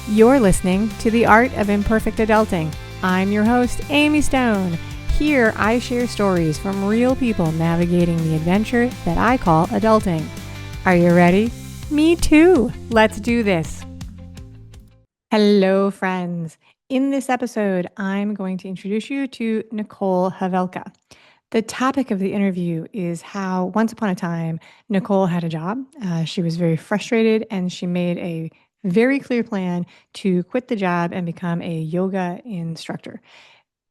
You're listening to The Art of Imperfect Adulting. I'm your host, Amy Stone. Here, I share stories from real people navigating the adventure that I call adulting. Are you ready? Me too. Let's do this. Hello, friends. In this episode, I'm going to introduce you to Nicole Havelka. The topic of the interview is how once upon a time, Nicole had a job. She was very frustrated and she made a very clear plan to quit the job and become a yoga instructor.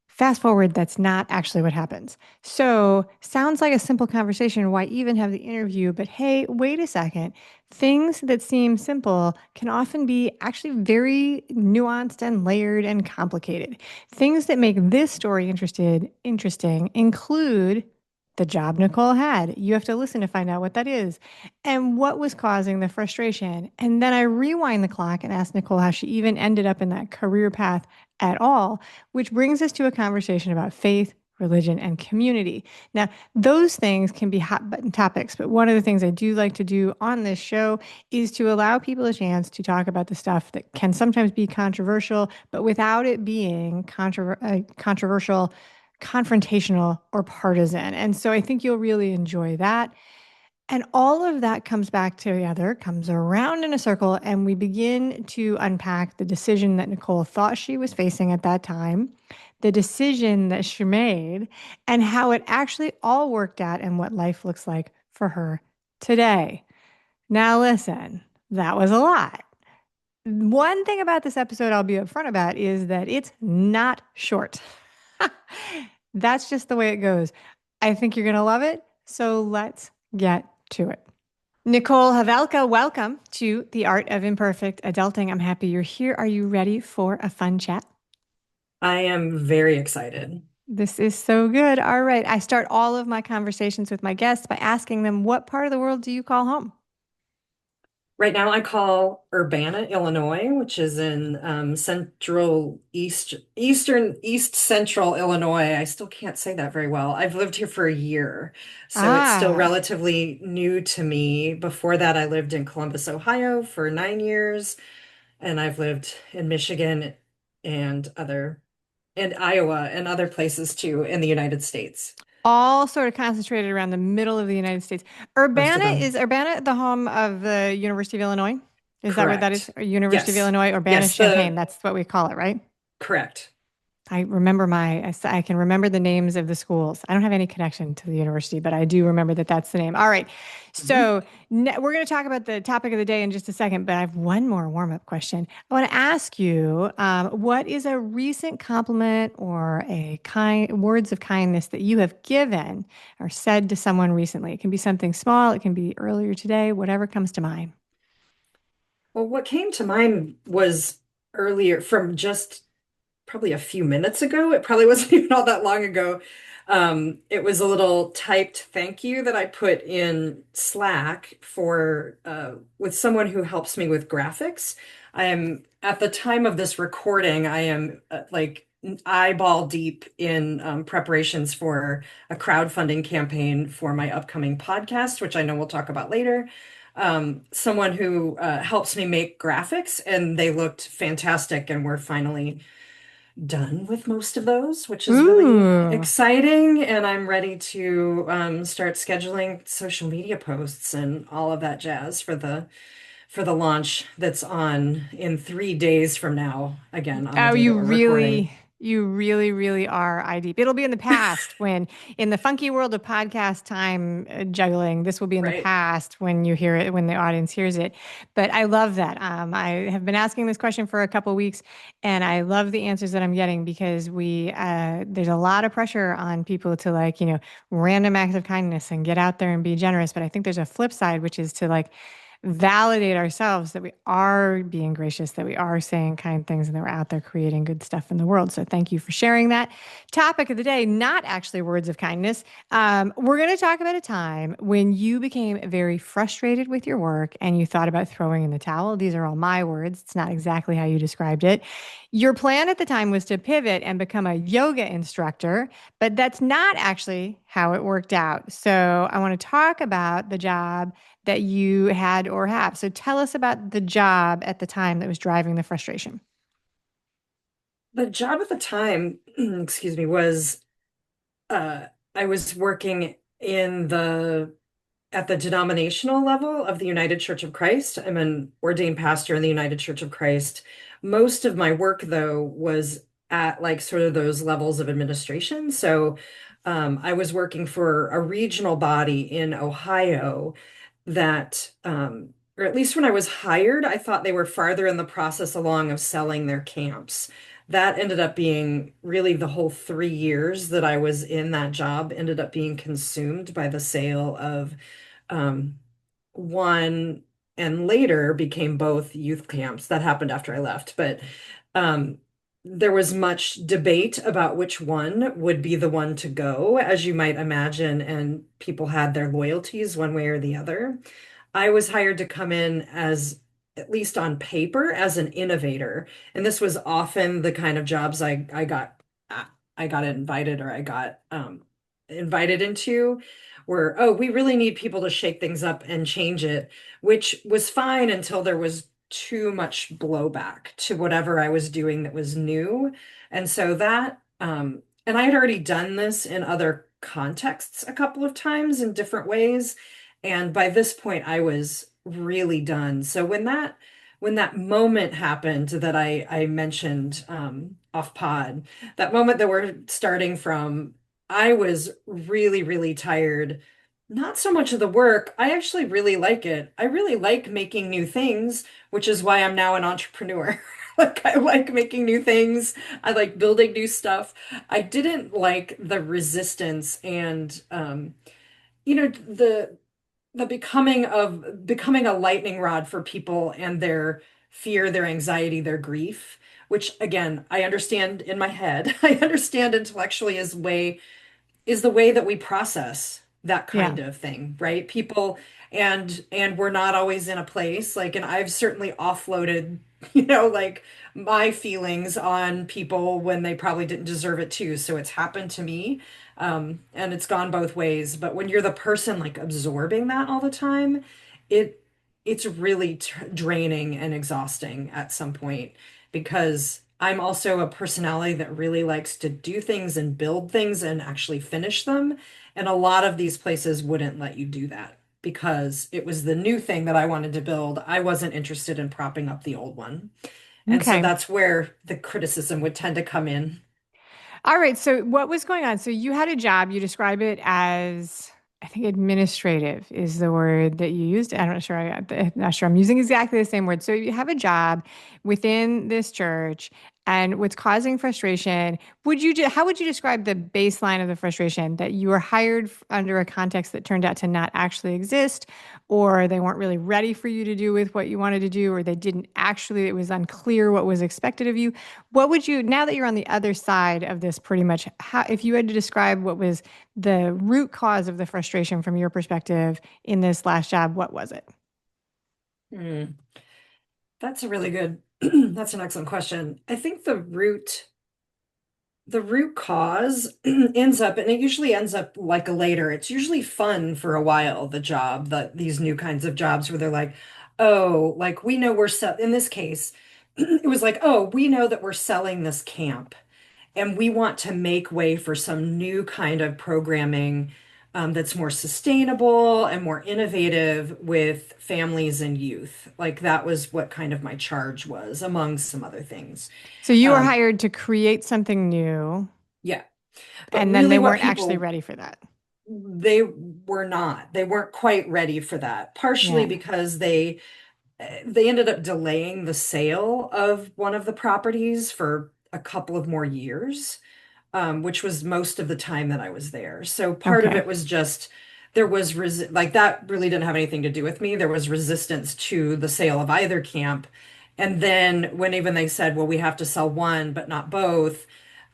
Fast forward, that's not actually what happens. So, sounds like a simple conversation. Why even have the interview? But hey, wait a second. Things that seem simple can often be actually very nuanced and layered and complicated. Things that make this story interesting include the job Nicole had. You have to listen to find out what that is and what was causing the frustration. And then I rewind the clock and ask Nicole how she even ended up in that career path at all, which brings us to a conversation about faith, religion, and community. Now, those things can be hot button topics, but one of the things I do like to do on this show is to allow people a chance to talk about the stuff that can sometimes be controversial, but without it being controversial, confrontational, or partisan. And so I think you'll really enjoy that. And all of that comes back together, comes around in a circle, and we begin to unpack the decision that Nicole thought she was facing at that time, the decision that she made, and how it actually all worked out and what life looks like for her today. Now, listen, that was a lot. One thing about this episode I'll be upfront about is that it's not short. That's just the way it goes. I think you're going to love it. So let's get to it. Nicole Havelka, welcome to The Art of Imperfect Adulting. I'm happy you're here. Are you ready for a fun chat? I am very excited. This is so good. All right. I start all of my conversations with my guests by asking them, what part of the world do you call home? Right now, I call Urbana, Illinois, which is in east central Illinois. I still can't say that very well. I've lived here for a year, so it's still Ah, relatively new to me. Before that, I lived in Columbus, Ohio for 9 years, and I've lived in Michigan and Iowa and other places too in the United States, all sort of concentrated around the middle of the United States. most of Urbana, them. is Urbana the home of the University of Illinois? Is that where that is? Correct. University of Yes. Illinois, Urbana, Yes, Champaign. the That's what we call it, right? correct. I remember I can remember the names of the schools. I don't have any connection to the university, but I do remember that that's the name. All right. Mhm. So we're going to talk about the topic of the day in just a second, but I have one more warm-up question. I want to ask you, what is a recent compliment or a words of kindness that you have given or said to someone recently? It can be something small. It can be earlier today, whatever comes to mind. Well, what came to mind was earlier from just probably a few minutes ago. It probably wasn't even all that long ago. It was a little typed thank you that I put in Slack for with someone who helps me with graphics. I am at the time of this recording, I am like eyeball deep in preparations for a crowdfunding campaign for my upcoming podcast, which I know we'll talk about later. Someone who helps me make graphics, and they looked fantastic, and we're finally done with most of those, which is really Ooh. exciting. And I'm ready to start scheduling social media posts and all of that jazz for the launch that's on in 3 days from now, again, on the Oh, day that we're recording. you really, really are eye deep. It'll be in the past when, in the funky world of podcast time juggling, this will be in the Right. past when you hear it, when the audience hears it. But I love that. I have been asking this question for a couple of weeks, and I love the answers that I'm getting because there's a lot of pressure on people to like, random acts of kindness and get out there and be generous. But I think there's a flip side, which is to like, validate ourselves that we are being gracious, that we are saying kind things, and that we're out there creating good stuff in the world. So thank you for sharing that. Topic of the day, not actually words of kindness. We're going to talk about a time when you became very frustrated with your work and you thought about throwing in the towel. These are all my words. It's not exactly how you described it. Your plan at the time was to pivot and become a yoga instructor, but that's not actually how it worked out. So I want to talk about the job that you had or have. So tell us about the job at the time that was driving the frustration. The job at the time, excuse me, was uh, I was working in the at the denominational level of the United Church of Christ. I'm an ordained pastor in the United Church of Christ. Most of my work, though, was at like sort of those levels of administration. So I was working for a regional body in Ohio that, or at least when I was hired, I thought they were farther in the process along of selling their camps. That ended up being really the whole 3 years that I was in that job ended up being consumed by the sale of um, one and later became both youth camps. That happened after I left, but um, there was much debate about which one would be the one to go, as you might imagine, and people had their loyalties one way or the other. I was hired to come in as, at least on paper, as an innovator, and this was often the kind of jobs I got invited or I got invited into where, oh, we really need people to shake things up and change it, which was fine until there was too much blowback to whatever I was doing that was new. And so and I had already done this in other contexts a couple of times in different ways. And by this point, I was really done. So when that moment happened that I mentioned off pod, that moment that we're starting from, I was really, really tired. Not so much of the work. I actually really like it. I really like making new things, which is why I'm now an entrepreneur. Like, I like making new things. I like building new stuff. I didn't like the resistance and, the becoming a lightning rod for people and their fear, their anxiety, their grief, which again, I understand in my head. I understand intellectually is the way that we process that Yeah. kind of thing, right? People and we're not always in a place like, and I've certainly offloaded, like my feelings on people when they probably didn't deserve it too. So it's happened to me. And it's gone both ways. But when you're the person like absorbing that all the time, it it's really draining and exhausting at some point because I'm also a personality that really likes to do things and build things and actually finish them. And a lot of these places wouldn't let you do that because it was the new thing that I wanted to build. I wasn't interested in propping up the old one. And so Okay. that's where the criticism would tend to come in. All right. So what was going on? So you had a job, you describe it as, I think administrative is the word that you used. I'm not sure not sure I'm using exactly the same word. So you have a job within this church and what's causing frustration. How would you describe the baseline of the frustration that you were hired under a context that turned out to not actually exist, or they weren't really ready for you to do with what you wanted to do, or they didn't actually, it was unclear what was expected of you? What would you, now that you're on the other side of this pretty much, how, if you had to describe what was the root cause of the frustration from your perspective in this last job, what was it? Hmm. That's a really good, that's an excellent question. I think the root cause ends up, and it usually ends up like later. It's usually fun for a while, the job, these new kinds of jobs where they're like, oh, like we know in this case, it was like, oh, we know that we're selling this camp and we want to make way for some new kind of programming that's more sustainable and more innovative with families and youth. Like that was what kind of my charge was, among some other things. So you were Um, hired to create something new, yeah. But and then really, they what weren't actually people ready for that. they were not. They weren't quite ready for that. Partially Yeah. because they ended up delaying the sale of one of the properties for a couple of more years, which was most of the time that I was there. So part of Okay. it was just there was like that really didn't have anything to do with me. There was resistance to the sale of either camp. And then when even they said, well, we have to sell one but not both,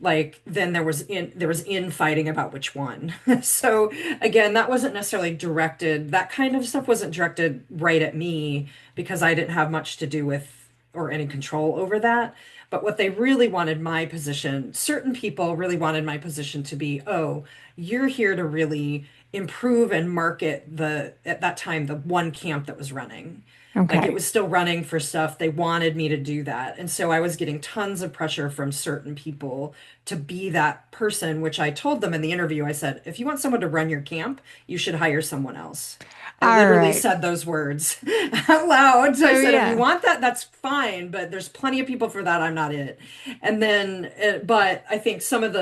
like then there was infighting about which one. So again, that wasn't necessarily directed, that kind of stuff wasn't directed right at me because I didn't have much to do with or any control over that. But what they really wanted my position, certain people really wanted my position to be, oh, you're here to really improve and market at that time, the one camp that was running. Like it Okay. was still running for stuff. They wanted me to do that. And so I was getting tons of pressure from certain people to be that person, which I told them in the interview. I said, if you want someone to run your camp, you should hire someone else. I All literally right. said those words out loud. So I So said, if you yeah. want that, that's fine, but there's plenty of people for that. I'm not it. And then, but I think some of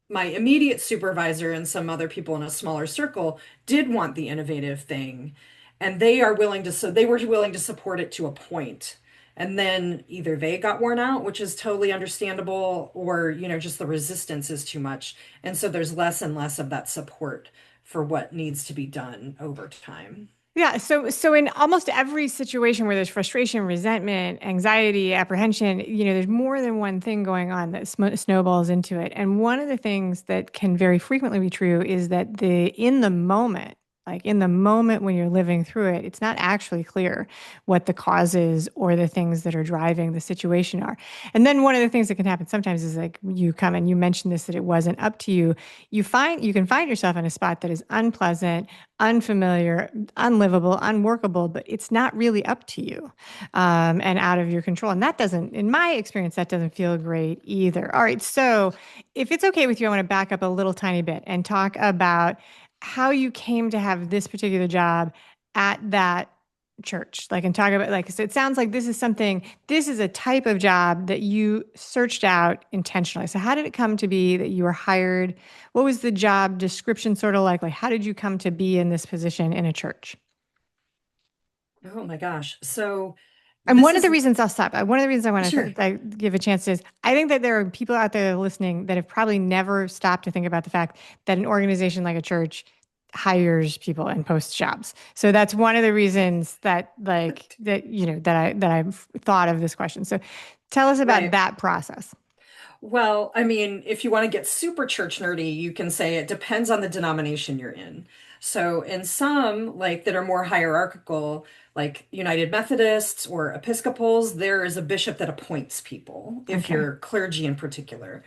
my immediate supervisor and some other people in a smaller circle did want the innovative thing, and they were willing to support it to a point. And then either they got worn out, which is totally understandable, or, just the resistance is too much. And so there's less and less of that support for what needs to be done over time. Yeah, so in almost every situation where there's frustration, resentment, anxiety, apprehension, there's more than one thing going on that snowballs into it. And one of the things that can very frequently be true is that in the moment when you're living through it, it's not actually clear what the causes or the things that are driving the situation are. And then one of the things that can happen sometimes is like you come and you mentioned this that it wasn't up to you. You can find yourself in a spot that is unpleasant, unfamiliar, unlivable, unworkable, but it's not really up to you and out of your control. And that doesn't, in my experience, that doesn't feel great either. All right. So if it's okay with you, I want to back up a little tiny bit and talk about how you came to have this particular job at that church, like, and talk about, like, so it sounds like this is a type of job that you searched out intentionally. So how did it come to be that you were hired? What was the job description sort of like? Like, how did you come to be in this position in a church? Oh my gosh. So And this one of the is reasons I'll stop, one of the reasons I want to sure. give a chance is I think that there are people out there listening that have probably never stopped to think about the fact that an organization like a church hires people and posts jobs. So that's one of the reasons that I've thought of this question. So tell us about Right. that process. Well, I mean, if you want to get super church nerdy, you can say it depends on the denomination you're in. So, in some, like that are more hierarchical, like United Methodists or Episcopals, there is a bishop that appoints people, if Okay. you're clergy in particular.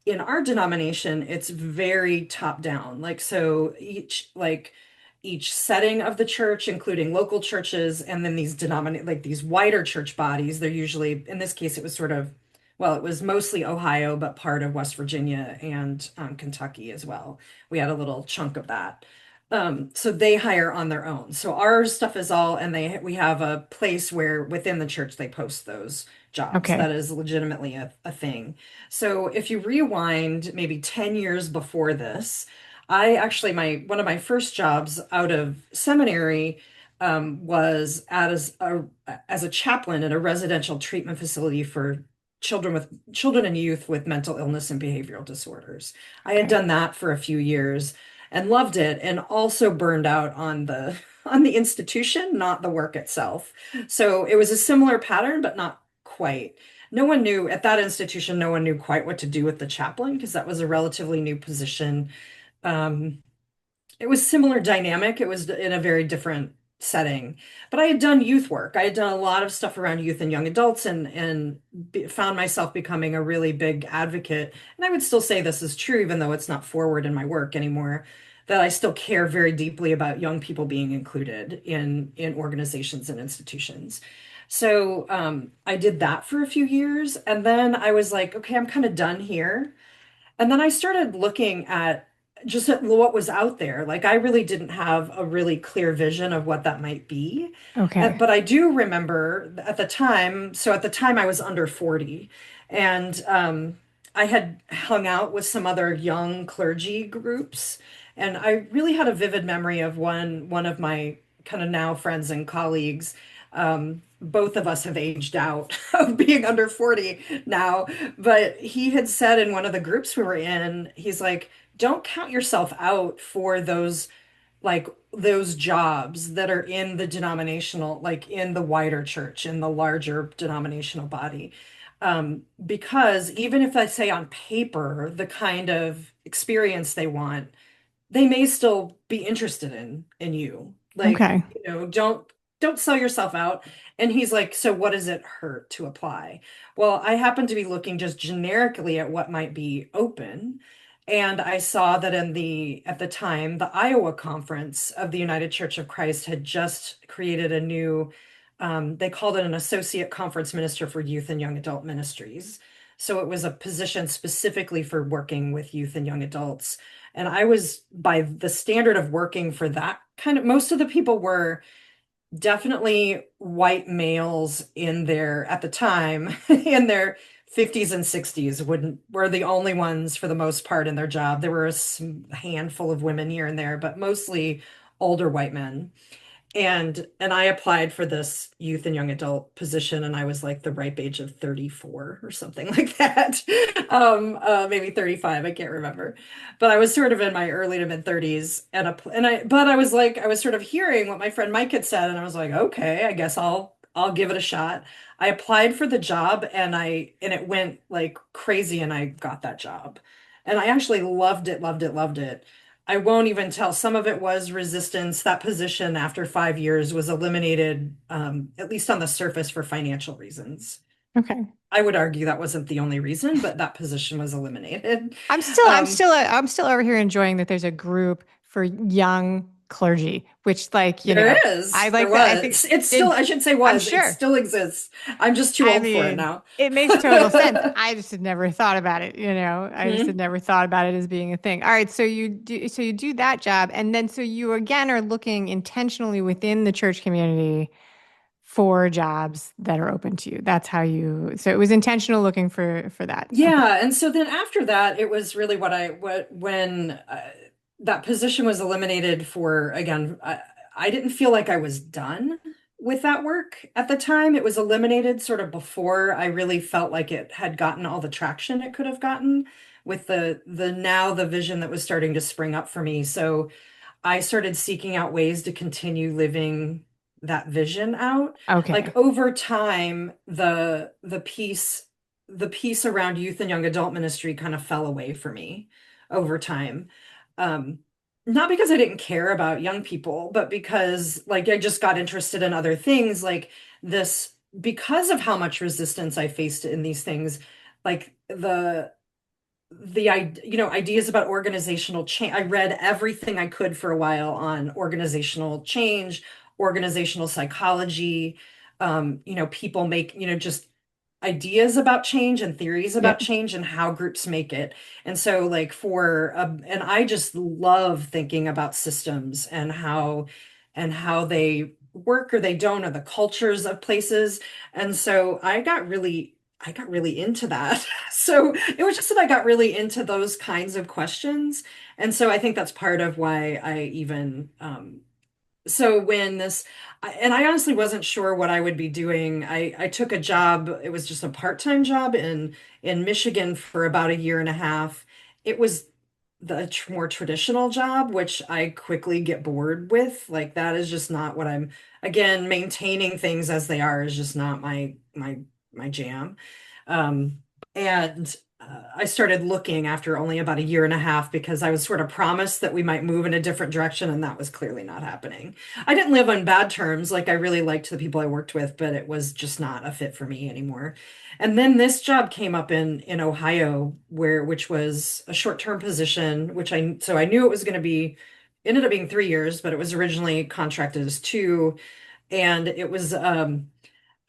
In our denomination, it's very top down. Each setting of the church, including local churches, and then these wider church bodies, they're usually, in this case, it was mostly Ohio, but part of West Virginia and Kentucky as well. We had a little chunk of that. So they hire on their own. So our stuff is all, and we have a place where within the church they post those jobs. Okay. That is legitimately a thing. So if you rewind maybe 10 years before this, I actually my one of my first jobs out of seminary was as a chaplain at a residential treatment facility for children and youth with mental illness and behavioral disorders. I had Okay. done that for a few years and loved it, and also burned out on the on the institution, not the work itself. So it was a similar pattern, but not quite. No one knew at that institution, no one knew quite what to do with the chaplain because that was a relatively new position. Um, it was similar dynamic. It was in a very different setting. But I had done youth work. I had done a lot of stuff around youth and young adults, and found myself becoming a really big advocate. And I would still say this is true, even though it's not forward in my work anymore, that I still care very deeply about young people being included in organizations and institutions. So I did that for a few years, and then I was like, okay, I'm kind of done here. And then I started looking at just at what was out there. Like I really didn't have a really clear vision of what that might be. Okay. But I do remember at the time, so at the time I was under 40, and I had hung out with some other young clergy groups, and I really had a vivid memory of one of my kind of now friends and colleagues. Both of us have aged out of being under 40 now, but he had said in one of the groups we were in, he's like, don't count yourself out for those jobs that are in the denominational, like in the wider church, in the larger denominational body. Because even if I say on paper the kind of experience they want, they may still be interested in you. Like, Okay. don't don't sell yourself out. And he's like, so what does it hurt to apply? Well, I happened to be looking just generically at what might be open. And I saw that at the time, the Iowa conference of the United Church of Christ had just created a new, they called it an associate conference minister for youth and young adult ministries. So it was a position specifically for working with youth and young adults. And I was, by the standard of working for that kind of, most of the people were definitely white males in their, at the time, in their 50s and 60s wouldn't were the only ones for the most part in their job. There were a handful of women here and there, but mostly older white men. And I applied for this youth and young adult position, and I was like the ripe age of 34 or something like that. Maybe 35, I can't remember. But I was sort of in my early to mid 30s, but I was like, I was sort of hearing what my friend Mike had said, and I was like, okay, I guess I'll give it a shot. I applied for the job, and it went like crazy, and I got that job. And I actually loved it, loved it, loved it. I won't even tell. Some of it was resistance. That position after 5 years was eliminated, at least on the surface, for financial reasons. Okay. I would argue that wasn't the only reason, but that position was eliminated. I'm still over here enjoying that there's a group for young clergy, which like, There I there like that. I think was. It's still, it, I should say I'm was, it sure. still exists. I'm just too I old for it mean, now. it makes total sense. I just had never thought about it, I just had Mhm. never thought about it as being a thing. All right, so you do that job, and then so you again are looking intentionally within the church community for jobs that are open to you. That's how you, so it was intentional looking for that. Okay. Yeah, and so then after that, it was really what when that position was eliminated for again, I didn't feel like I was done with that work at the time. It was eliminated sort of before I really felt like it had gotten all the traction it could have gotten with the vision that was starting to spring up for me. So I started seeking out ways to continue living that vision out. Like Okay. over time, the piece around youth and young adult ministry kind of fell away for me over time. Um, Not because I didn't care about young people, but because like I just got interested in other things like this because of how much resistance I faced in these things, like ideas about organizational change. I read everything I could for a while on organizational change, organizational psychology, people make, just ideas about change and theories about Yep. change and how groups make it. And so like and I just love thinking about systems and how they work or they don't, or the cultures of places. And so I got really into that. So it was just that I got really into those kinds of questions. And so I think that's part of why I even, so when and I honestly wasn't sure what I would be doing. I took a job, it was just a part-time job in Michigan for about a year and a half. It was the more traditional job, which I quickly get bored with. Like that is just not what again, maintaining things as they are is just not my jam. Um, and I started looking after only about a year and a half because I was sort of promised that we might move in a different direction, and that was clearly not happening. I didn't live on bad terms. Like I really liked the people I worked with, but it was just not a fit for me anymore. And then this job came up in Ohio, which was a short-term position, so I knew it was going to be ended up being 3 years, but it was originally contracted as two, and it was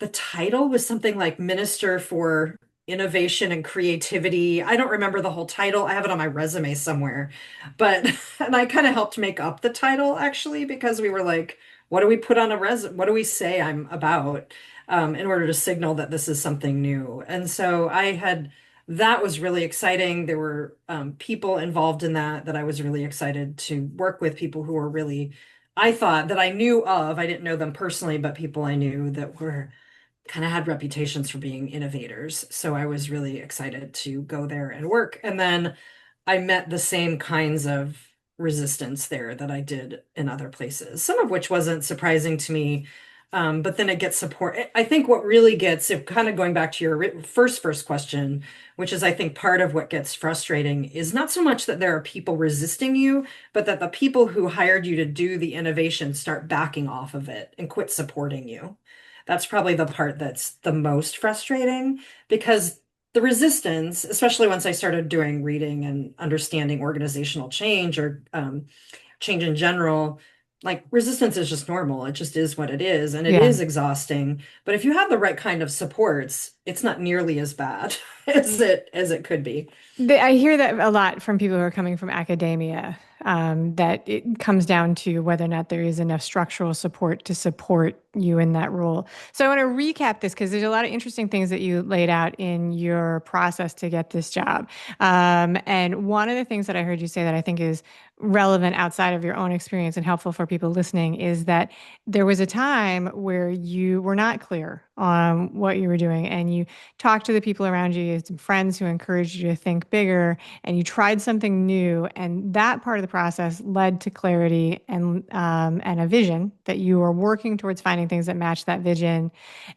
the title was something like Minister for Innovation and Creativity. I don't remember the whole title. I have it on my resume somewhere. But and I kind of helped make up the title actually because we were like, what do we put on a what do we say I'm about in order to signal that this is something new? And so that was really exciting. There were people involved in that I was really excited to work with, people who were really, I thought that I knew of. I didn't know them personally, but people I knew that were kind of had reputations for being innovators. So I was really excited to go there and work. And then I met the same kinds of resistance there that I did in other places, some of which wasn't surprising to me. But then it gets support. I think what really gets, if kind of going back to your first question, which is I think part of what gets frustrating, is not so much that there are people resisting you, but that the people who hired you to do the innovation start backing off of it and quit supporting you. That's probably the part that's the most frustrating because the resistance, especially once I started doing reading and understanding organizational change or change in general, like resistance is just normal. It just is what it is, and it Yeah. is exhausting. But if you have the right kind of supports, it's not nearly as bad as it could be. I hear that a lot from people who are coming from academia, that it comes down to whether or not there is enough structural support to support you in that role. So I want to recap this because there's a lot of interesting things that you laid out in your process to get this job. And one of the things that I heard you say that I think is relevant outside of your own experience and helpful for people listening is that there was a time where you were not clear on what you were doing and you talked to the people around you, you had some friends who encouraged you to think bigger, and you tried something new. And that part of the process led to clarity and a vision that you were working towards finding things that match that vision.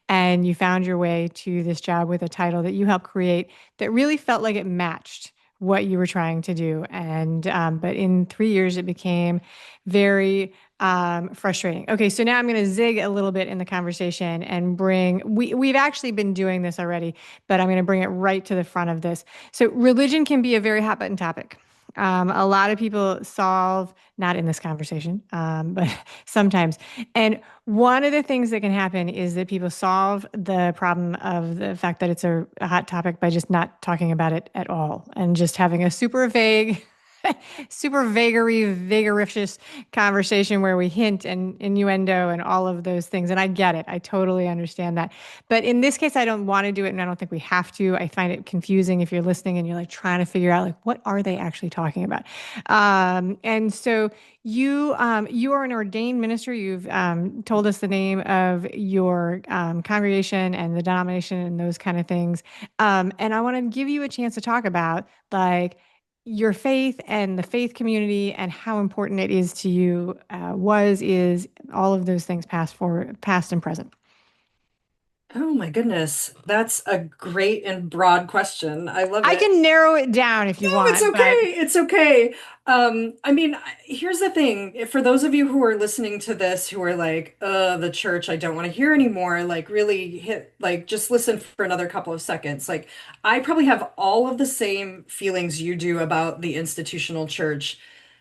And you found your way to this job with a title that you helped create that really felt like it matched what you were trying to do. And but in 3 years, it became very frustrating. Okay, so now I'm going to zig a little bit in the conversation and we've actually been doing this already, but I'm going to bring it right to the front of this. So religion can be a very hot button topic. A lot of people solve, not in this conversation, but sometimes. And one of the things that can happen is that people solve the problem of the fact that it's a hot topic by just not talking about it at all and just having a super vague, super vigorous conversation where we hint and innuendo and all of those things. And I get it. I totally understand that. But in this case, I don't want to do it and I don't think we have to. I find it confusing if you're listening and you're like trying to figure out like what are they actually talking about. And so you are an ordained minister. You've told us the name of your congregation and the denomination and those kind of things. And I want to give you a chance to talk about like your faith and the faith community and how important it is to you, is all of those things past and present. Oh my goodness, that's a great and broad question. I love I it. can narrow it down if No, you it's want, okay. but It's okay. I mean, here's the thing. For those of you who are listening to this who are like, the church, I don't want to hear anymore, like really hit, like just listen for another couple of seconds. Like, I probably have all of the same feelings you do about the institutional church,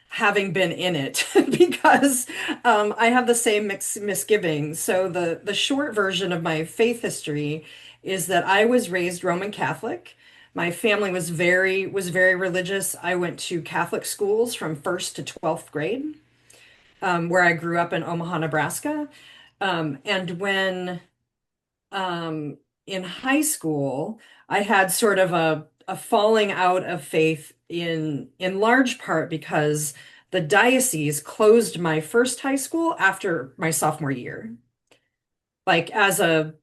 having been in it, because I have the same misgivings. So the short version of my faith history is that I was raised Roman Catholic. My family was very religious. I went to Catholic schools from first to 12th grade, where I grew up in Omaha, Nebraska. And when in high school, I had sort of a falling out of faith in large part because the diocese closed my first high school after my sophomore year, like as an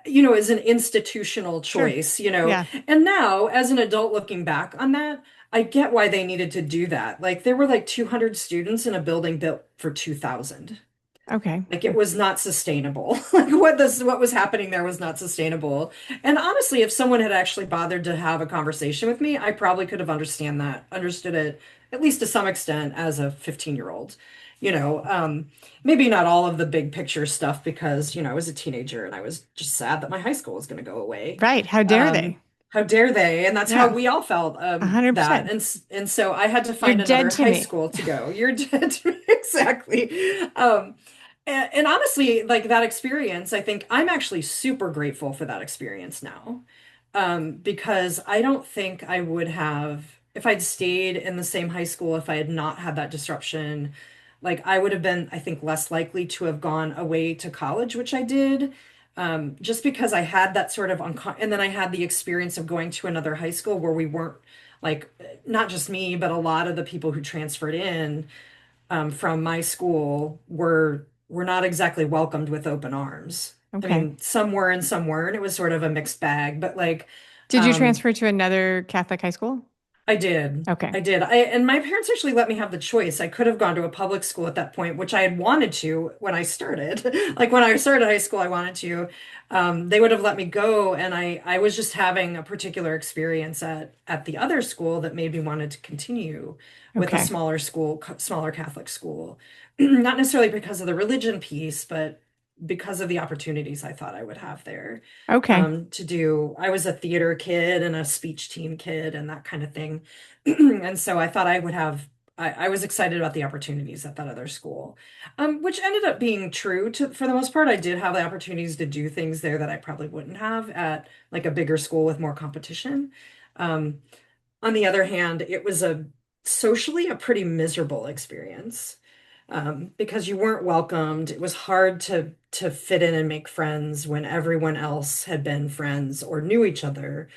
institutional sure. choice. Yeah. And now, as an adult looking back on that, I get why they needed to do that. Like, there were like 200 students in a building built for 2,000. Okay. Like, it was not sustainable. Like, what was happening there was not sustainable. And honestly, if someone had actually bothered to have a conversation with me, I probably could have understood it, at least to some extent, as a 15-year-old. You know, maybe not all of the big picture stuff because, I was a teenager and I was just sad that my high school was going to go away. Right. How dare they? How dare they? And that's how Yeah. we all felt, that. 100%. And so I had to You're find dead another to high me. school to go. You're dead to me. Exactly. And honestly, like that experience, I think I'm actually super grateful for that experience now. Because I don't think I would have, if I'd stayed in the same high school, if I had not had that disruption, like I would have been, I think, less likely to have gone away to college, which I did. Just because I had that sort of and then I had the experience of going to another high school where we weren't like, not just me, but a lot of the people who transferred in from my school were not exactly welcomed with open arms. I Okay. mean, some were and some weren't. It was sort of a mixed bag, but like, Did you um, transfer to another Catholic high school? I did. Okay. I did. And my parents actually let me have the choice. I could have gone to a public school at that point, which I had wanted to when I started. Like when I started high school, I wanted to. They would have let me go, and I was just having a particular experience at the other school that made me wanted to continue with a Okay. smaller school, smaller Catholic school. Not necessarily because of the religion piece, but because of the opportunities I thought I would have there Okay. to do. I was a theater kid and a speech team kid and that kind of thing. And so I thought I would have, I was excited about the opportunities at that other school, which ended up being true to, for the most part. I did have the opportunities to do things there that I probably wouldn't have at like a bigger school with more competition. Um, on the other hand, it was a socially a pretty miserable experience because you weren't welcomed. It was hard to fit in and make friends when everyone else had been friends or knew each other.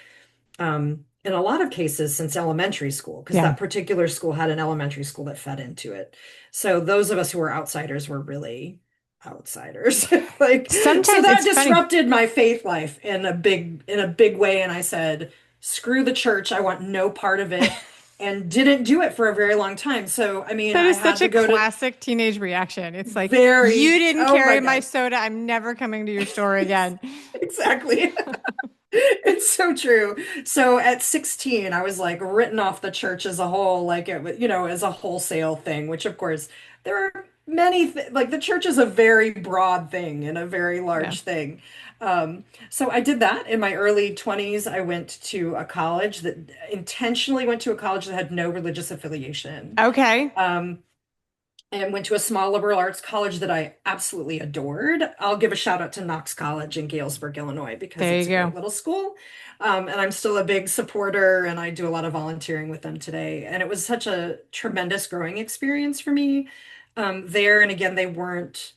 In a lot of cases since elementary school, because Yeah. that particular school had an elementary school that fed into it. So those of us who were outsiders were really outsiders. Like, so Sometimes that it's funny. disrupted my faith life in a big way. And I said, screw the church. I want no part of it. And didn't do it for a very long time. So, I mean, That I is such had a to go to classic teenage reaction. It's like, you very, didn't oh my carry my God. soda. I'm never coming to your store again. Exactly. It's so true. So at 16, I was like written off the church as a whole, like it was, as a wholesale thing, which of course there are many th like the church is a very broad thing and a very Yeah. large thing. So I did that in my early 20s. I went to a college that intentionally went to a college that had no religious affiliation. Okay. Um, and went to a small liberal arts college that I absolutely adored. I'll give a shout out to Knox College in Galesburg, Illinois, because There it's you a go. great little school. And I'm still a big supporter and I do a lot of volunteering with them today. And it was such a tremendous growing experience for me there. And again, they weren't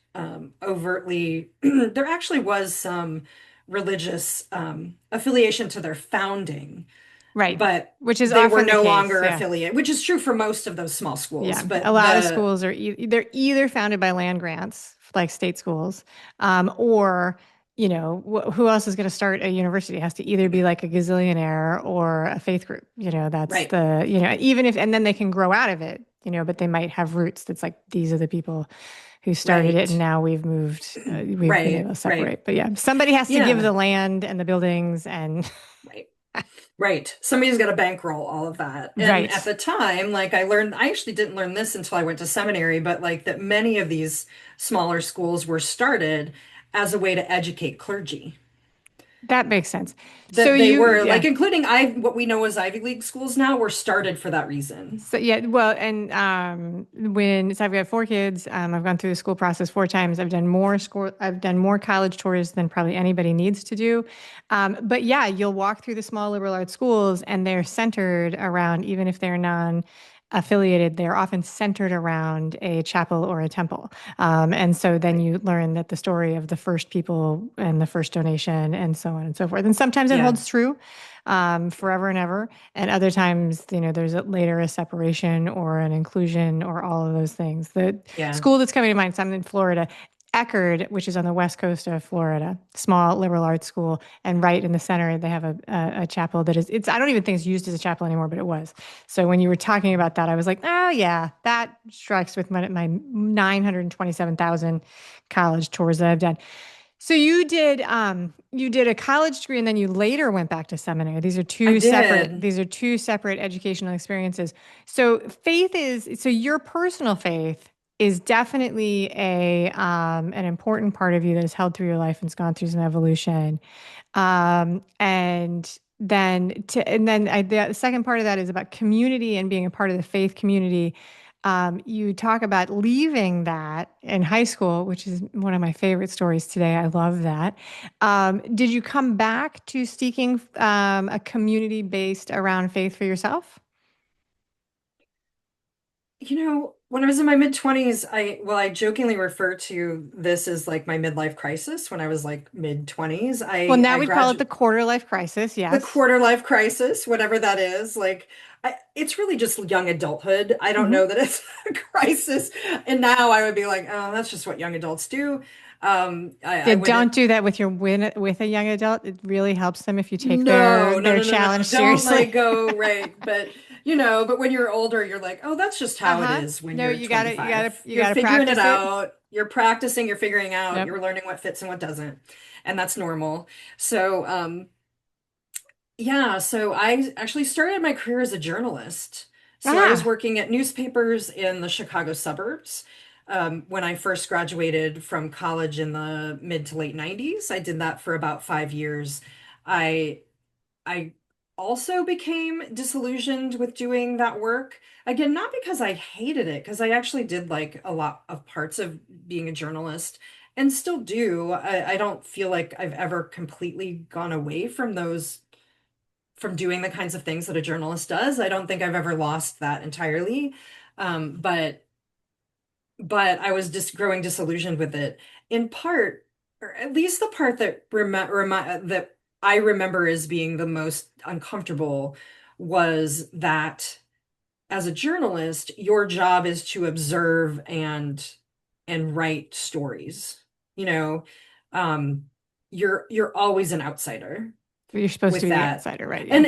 overtly, there actually was some religious affiliation to their founding, Right. but Which is they were often the no case. longer Yeah. affiliated, which is true for most of those small schools. Yeah. A But lot of the schools are, they're either founded by land grants, like state schools, or, who else is going to start a university? It has to either be like a gazillionaire or a faith group. That's Right. even if, and then they can grow out of it, but they might have roots that's like, these are the people who started it, and Right. now we've been able Right. to Right. separate. But yeah, somebody has to give Yeah. the land and the buildings and Right. Right. Somebody's got to bankroll all of that. And at right. the time, like I actually didn't learn this until I went to seminary, but like that many of these smaller schools were started as a way to educate clergy. That makes sense. So That they were yeah. like, including what we know as Ivy League schools now were started for that reason. So yeah, well, and so I've got four kids. I've gone through the school process four times. I've done more college tours than probably anybody needs to do. But yeah, you'll walk through the small liberal arts schools, and they're centered around, even if they're non-affiliated, they're often centered around a chapel or a temple. And so then Right. you learn that the story of the first people and the first donation, and so on and so forth. And sometimes it Yeah. holds true forever and ever. And other times, there's later a separation or an inclusion or all of those things. The Yeah. school that's coming to mind, so I'm in Florida, Eckerd, which is on the west coast of Florida, small liberal arts school, and right in the center they have a chapel that is, it's, I don't even think it's used as a chapel anymore, but it was. So when you were talking about that, I was like, oh yeah, that strikes with my 927,000 college tours that I've done. So you did a college degree and then you later went back to seminary. I did. These are two separate educational experiences. So your personal faith is definitely a an important part of you that has held through your life and has gone through some evolution. And then the second part of that is about community and being a part of the faith community. You talk about leaving that in high school, which is one of my favorite stories today. I love that. Did you come back to seeking a community based around faith for yourself? When I was in my mid 20s, I jokingly refer to this as like my midlife crisis when I was like mid 20s. Well, now I we'd call it the graduated quarter life crisis. the Yes. quarter life crisis, whatever that is. Like it's really just young adulthood. I don't Hmm. know that it's a crisis. And now I would be like, oh, that's just what young adults do. Yeah, I would don't do that with a young adult. It really helps them if you take their No, no, their no, no, no. challenge Don't let seriously. go, right. But but when you're older, you're like, oh, that's just how it Uh-huh. is when No, you're you gotta, you 25. gotta, you You're gotta figuring it practice it. out, you're practicing, you're figuring out, Yep. you're learning what fits and what doesn't. And that's normal. So, yeah, so I actually started my career as a journalist. So I was Ah, working at newspapers in the Chicago suburbs. When I first graduated from college in the mid to late 90s. I did that for about 5 years. I I also became disillusioned with doing that work. Again, not because I hated it, because I actually did like a lot of parts of being a journalist and still do. I don't feel like I've ever completely gone away from from doing the kinds of things that a journalist does. I don't think I've ever lost that entirely. But I was just growing disillusioned with it in part, or at least the part that that I remember as being the most uncomfortable was that as a journalist, your job is to observe and write stories. You know, um, you're always an outsider you're supposed to with be the that. outsider, right? Yeah.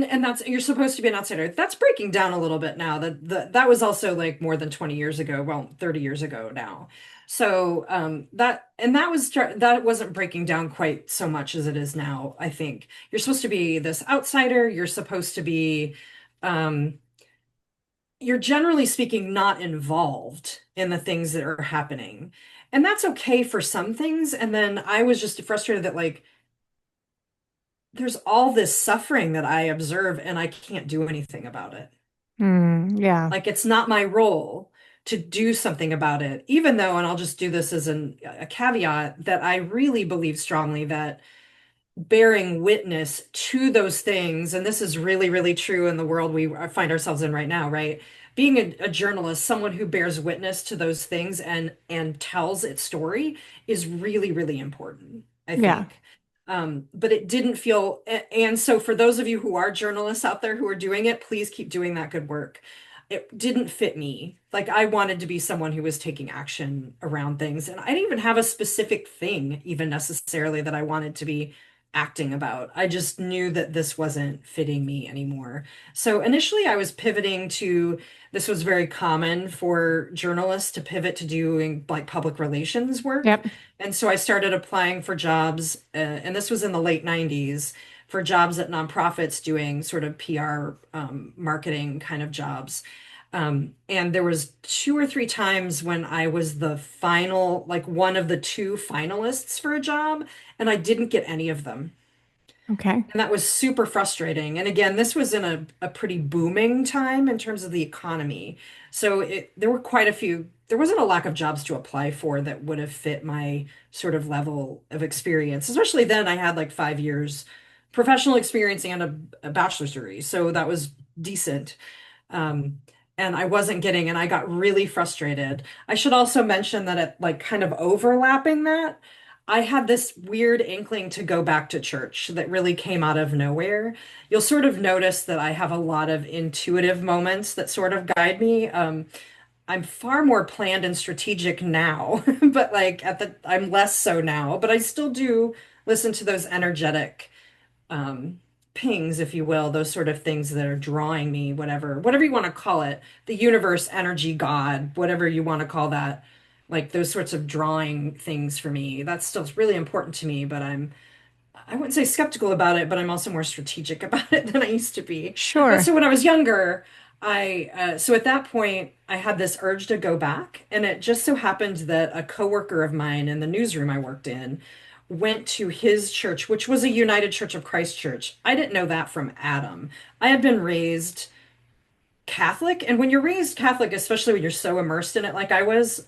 And that's you're supposed to be an outsider. That's breaking down a little bit now. That was also like more than 20 years ago, well, 30 years ago now. So that wasn't breaking down quite so much as it is now, I think. You're supposed to be this outsider. You're supposed to be um you're generally speaking not involved in the things that are happening. And that's okay for some things. And then I was just frustrated that like there's all this suffering that I observe and I can't do anything about it. Yeah. Like it's not my role to do something about it, even though, and I'll just do this as a caveat, that I really believe strongly that bearing witness to those things, and this is really, really true in the world we find ourselves in right now, right? Being a journalist, someone who bears witness to those things and tells its story is really, really important, I Yeah. think. But it didn't feel, and so for those of you who are journalists out there who are doing it, please keep doing that good work. It didn't fit me. Like I wanted to be someone who was taking action around things, and I didn't even have a specific thing, even necessarily, that I wanted to be acting about. I just knew that this wasn't fitting me anymore. So initially, I was pivoting to this was very common for journalists to pivot to doing like public relations work. Yep. And so I started applying for jobs, and this was in the late 90s, for jobs at nonprofits doing sort of PR marketing kind of jobs. And there was two or three times when I was the final, like one of the two finalists for a job, and I didn't get any of them. Okay. And that was super frustrating. And again, this was in a pretty booming time in terms of the economy. So there were quite a few, there wasn't a lack of jobs to apply for that would have fit my sort of level of experience. Especially then, I had like 5 years professional experience and a bachelor's degree. So that was decent. Um, and I wasn't getting, and I got really frustrated. I should also mention that at like kind of overlapping that, I had this weird inkling to go back to church that really came out of nowhere. You'll sort of notice that I have a lot of intuitive moments that sort of guide me. I'm far more planned and strategic now, but like I'm less so now, but I still do listen to those energetic um, pings, if you will, those sort of things that are drawing me, whatever you want to call it, the universe, energy, God, whatever you want to call that, like those sorts of drawing things for me. That's still really important to me, but I wouldn't say skeptical about it, but I'm also more strategic about it than I used to be. But Sure. so when I was younger, so at that point, I had this urge to go back, and it just so happened that a coworker of mine in the newsroom I worked in went to his church, which was a United Church of Christ church. I didn't know that from Adam. I had been raised Catholic, and when you're raised Catholic, especially when you're so immersed in it like I was,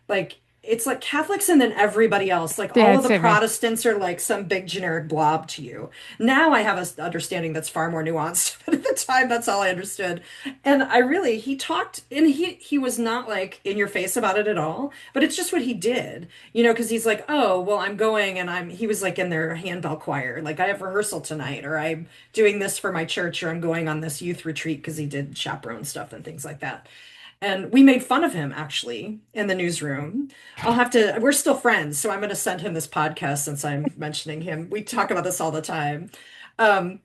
like it's like Catholics and then everybody else, like Yeah, all of it's the same here. Protestants are like some big generic blob to you. Now I have a understanding that's far more nuanced, but at the time that's all I understood. And he talked, and he was not like in your face about it at all, but it's just what he did, because he's like, "Oh, well, I'm going," and he was like in their handbell choir, like I have rehearsal tonight, or I'm doing this for my church, or I'm going on this youth retreat because he did chaperone stuff and things like that. And we made fun of him actually in the newsroom. We're still friends, so I'm going to send him this podcast since I'm mentioning him. We talk about this all the time. Um,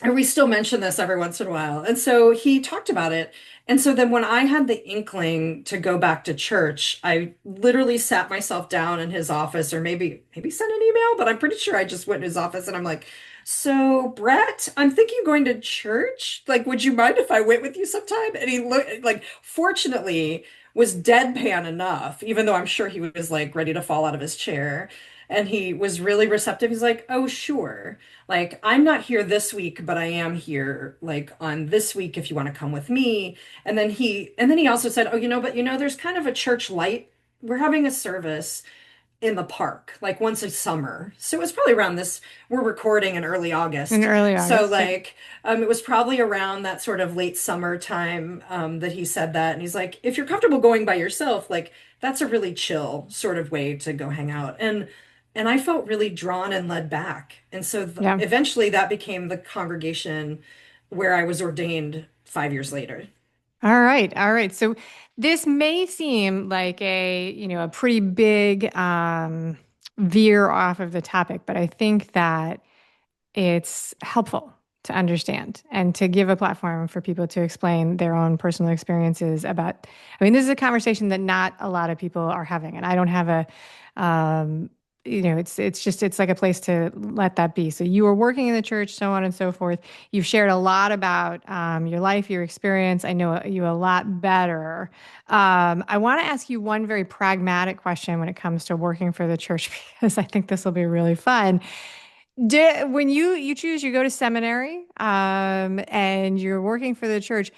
And we still mention this every once in a while. And so he talked about it. And so then when I had the inkling to go back to church, I literally sat myself down in his office, or maybe sent an email, but I'm pretty sure I just went in his office and I'm like, "So, Brett, I'm thinking of going to church. Like, would you mind if I went with you sometime?" And he looked like, fortunately, was deadpan enough, even though I'm sure he was like ready to fall out of his chair. And he was really receptive. He's like, "Oh, sure. Like, I'm not here this week, but I am here like on this week if you want to come with me." And then he also said, "Oh, but there's kind of a church light. We're having a service in the park, like once a summer." So it was probably around this, we're recording in early In August. early So August. Yep. like it was probably around that sort of late summer time that he said that. And he's like, "If you're comfortable going by yourself, like that's a really chill sort of way to go hang out." And I felt really drawn and led back. And so Yeah. eventually that became the congregation where I was ordained 5 years later. All right. All right. So this may seem like a pretty big veer off of the topic, but I think that it's helpful to understand and to give a platform for people to explain their own personal experiences about. I mean, this is a conversation that not a lot of people are having, and I don't have um, it's like a place to let that be. So you were working in the church, so on and so forth. You've shared a lot about your life, your experience. I know you a lot better. I want to ask you one very pragmatic question when it comes to working for the church, because I think this will be really fun. When you choose, you go to seminary, and you're working for the church.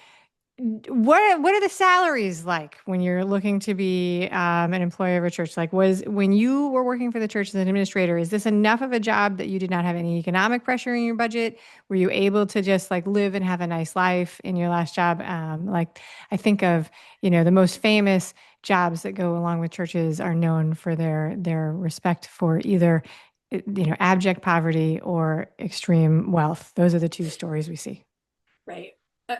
What are the salaries like when you're looking to be an employee of a church? Like, was when you were working for the church as an administrator, is this enough of a job that you did not have any economic pressure in your budget? Were you able to just like live and have a nice life in your last job? Like, I think of, the most famous jobs that go along with churches are known for their respect for either, abject poverty or extreme wealth. Those are the two stories we see. Right. Uh,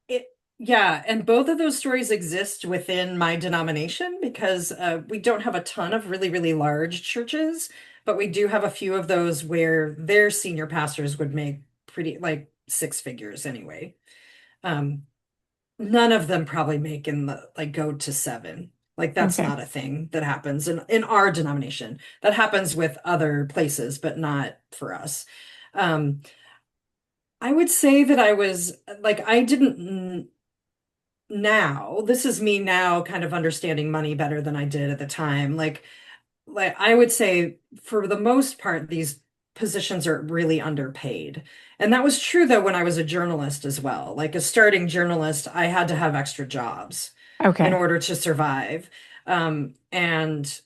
It, yeah, and both of those stories exist within my denomination because we don't have a ton of really, really large churches, but we do have a few of those where their senior pastors would make pretty like six figures anyway. Um, None of them probably make in the like go to seven. Like that's Okay. not a thing that happens in our denomination. That happens with other places, but not for us. Um, I would say that I was like I didn't now, this is me now kind of understanding money better than I did at the time. Like I would say for the most part, these positions are really underpaid. And that was true though when I was a journalist as well. Like a starting journalist, I had to have extra jobs in Okay. order to survive. And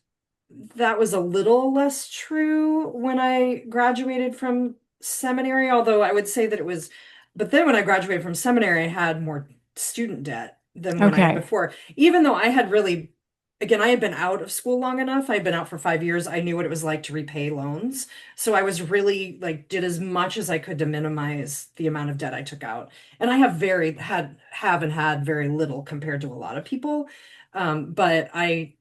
that was a little less true when I graduated from seminary, although I would say that it was, but then when I graduated from seminary, I had more student debt than when I had Okay. before. Even though I had really, again, I had been out of school long enough. I'd been out for 5 years. I knew what it was like to repay loans. So I was really like, did as much as I could to minimize the amount of debt I took out. And I have and had very little compared to a lot of people. But I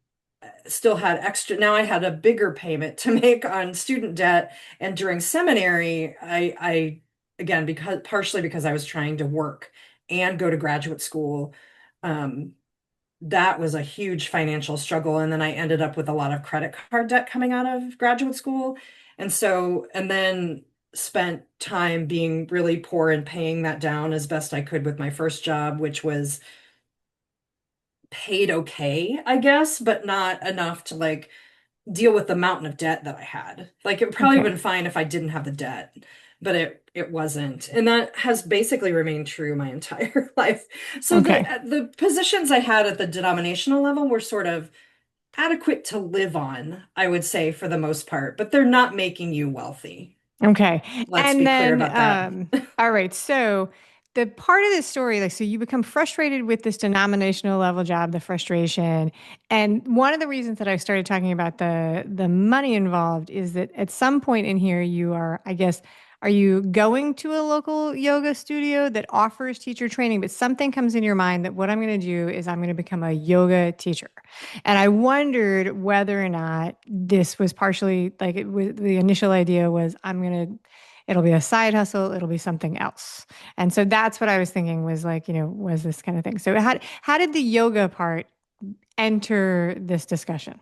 still had extra. Now I had a bigger payment to make on student debt. And during seminary, I again, because partially because I was trying to work and go to graduate school, um, that was a huge financial struggle. And then I ended up with a lot of credit card debt coming out of graduate school. And then spent time being really poor and paying that down as best I could with my first job, which was paid okay, I guess, but not enough to like deal with the mountain of debt that I had. Like it would probably have Okay. been fine if I didn't have the debt, but it wasn't. And that has basically remained true my entire life. So Okay. the positions I had at the denominational level were sort of adequate to live on, I would say for the most part, but they're not making you wealthy. Okay. Let's And be clear then, about that. all right. So the part of this story, like, so you become frustrated with this denominational level job, the frustration. And one of the reasons that I started talking about the money involved is that at some point in here, you are, I guess, are you going to a local yoga studio that offers teacher training, but something comes in your mind that what I'm going to do is I'm going to become a yoga teacher. And I wondered whether or not this was partially like it was the initial idea was I'm going to, It'll be a side hustle. It'll be something else. And so that's what I was thinking was like, was this kind of thing. So how did the yoga part enter this discussion?